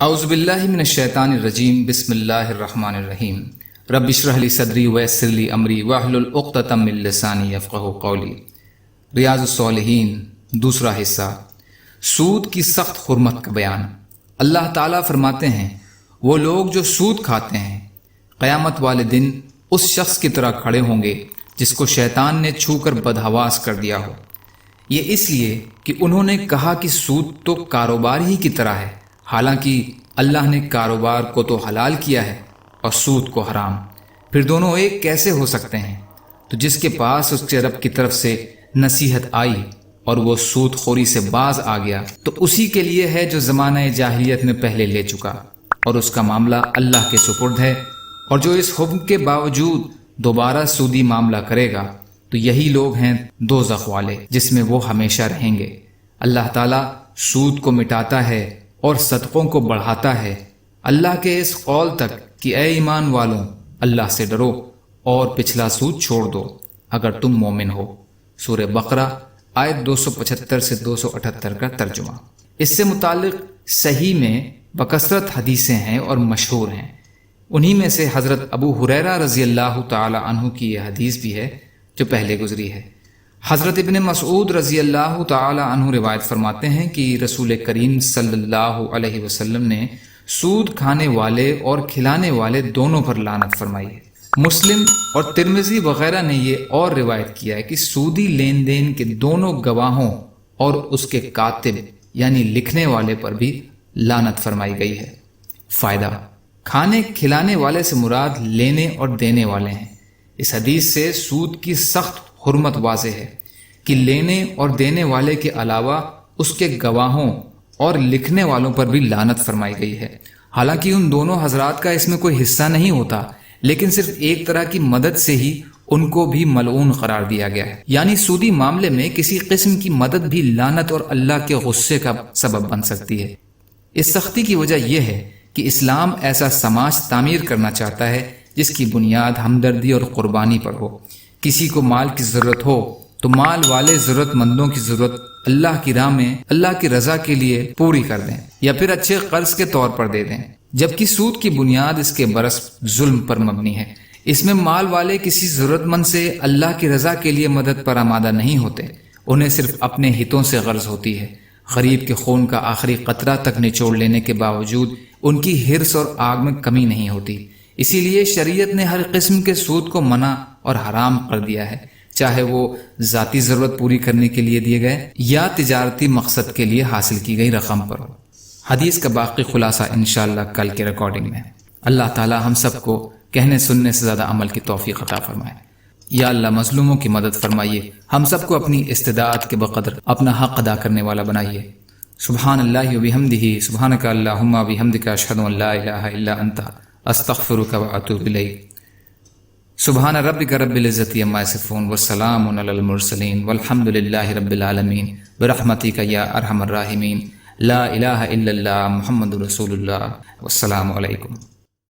اعوذ باللہ من الشیطان الرجیم بسم اللہ الرحمن الرحیم رب اشرح لی صدری ویسر لی امری واحلل عقدۃ من لسانی یفقہوا قولی۔ ریاض الصالحین دوسرا حصہ، سود کی سخت حرمت کا بیان۔ اللہ تعالیٰ فرماتے ہیں، وہ لوگ جو سود کھاتے ہیں قیامت والے دن اس شخص کی طرح کھڑے ہوں گے جس کو شیطان نے چھو کر بدحواس کر دیا ہو۔ یہ اس لیے کہ انہوں نے کہا کہ سود تو کاروبار ہی کی طرح ہے، حالانکہ اللہ نے کاروبار کو تو حلال کیا ہے اور سود کو حرام، پھر دونوں ایک کیسے ہو سکتے ہیں؟ تو جس کے پاس اس کے رب کی طرف سے نصیحت آئی اور وہ سود خوری سے باز آ گیا تو اسی کے لیے ہے جو زمانہ جاہلیت میں پہلے لے چکا، اور اس کا معاملہ اللہ کے سپرد ہے۔ اور جو اس حکم کے باوجود دوبارہ سودی معاملہ کرے گا تو یہی لوگ ہیں دوزخ والے، جس میں وہ ہمیشہ رہیں گے۔ اللہ تعالیٰ سود کو مٹاتا ہے اور صدقوں کو بڑھاتا ہے، اللہ کے اس قول تک کہ اے ایمان والوں اللہ سے ڈرو اور پچھلا سود چھوڑ دو اگر تم مومن ہو۔ سورہ بقرہ آیت 275 سے 278 کا ترجمہ۔ اس سے متعلق صحیح میں بکثرت حدیثیں ہیں اور مشہور ہیں۔ انہی میں سے حضرت ابو ہریرہ رضی اللہ تعالی عنہ کی یہ حدیث بھی ہے جو پہلے گزری ہے۔ حضرت ابن مسعود رضی اللہ تعالی عنہ روایت فرماتے ہیں کہ رسول کریم صلی اللہ علیہ وسلم نے سود کھانے والے اور کھلانے والے دونوں پر لعنت فرمائی ہے۔ مسلم اور ترمذی وغیرہ نے یہ اور روایت کیا ہے کہ سودی لین دین کے دونوں گواہوں اور اس کے کاتب یعنی لکھنے والے پر بھی لعنت فرمائی گئی ہے۔ فائدہ: کھانے کھلانے والے سے مراد لینے اور دینے والے ہیں۔ اس حدیث سے سود کی سخت حرمت واضح ہے کہ لینے اور دینے والے کے علاوہ اس کے گواہوں اور لکھنے والوں پر بھی لعنت فرمائی گئی ہے۔ حالانکہ ان دونوں حضرات کا اس میں کوئی حصہ نہیں ہوتا، لیکن صرف ایک طرح کی مدد سے ہی ان کو بھی ملعون قرار دیا گیا ہے۔ یعنی سودی معاملے میں کسی قسم کی مدد بھی لعنت اور اللہ کے غصے کا سبب بن سکتی ہے۔ اس سختی کی وجہ یہ ہے کہ اسلام ایسا سماج تعمیر کرنا چاہتا ہے جس کی بنیاد ہمدردی اور قربانی پر ہو۔ کسی کو مال کی ضرورت ہو تو مال والے ضرورت مندوں کی ضرورت اللہ کی راہ میں اللہ کی رضا کے لیے پوری کر دیں یا پھر اچھے قرض کے طور پر دے دیں، جبکہ سود کی بنیاد اس کے برعکس ظلم پر مبنی ہے۔ اس میں مال والے کسی ضرورت مند سے اللہ کی رضا کے لیے مدد پر آمادہ نہیں ہوتے، انہیں صرف اپنے ہتوں سے غرض ہوتی ہے۔ غریب کے خون کا آخری قطرہ تک نچوڑ لینے کے باوجود ان کی حرص اور آگ میں کمی نہیں ہوتی۔ اسی لیے شریعت نے ہر قسم کے سود کو منع اور حرام کر دیا ہے، چاہے وہ ذاتی ضرورت پوری کرنے کے لیے دیے گئے یا تجارتی مقصد کے لیے حاصل کی گئی رقم پر ہو۔ حدیث کا باقی خلاصہ انشاءاللہ کل کے ریکارڈنگ میں۔ اللہ تعالی ہم سب کو کہنے سننے سے زیادہ عمل کی توفیق عطا فرمائے۔ یا اللہ مظلوموں کی مدد فرمائیے، ہم سب کو اپنی استطاعت کے بقدر اپنا حق ادا کرنے والا بنائیے۔ سبحان اللہ و بحمدہ، سبحانک اللہم و بحمدک، اشہد ان لا الہ الا انت، استغفرک و اتوب الیک۔ سبحان ربک رب العزت عما یصفون والسلام علی المرسلین والحمد للہ رب العالمین برحمتک یا ارحم الراحمین۔ لا الہ الا اللہ محمد رسول اللہ، والسلام علیکم۔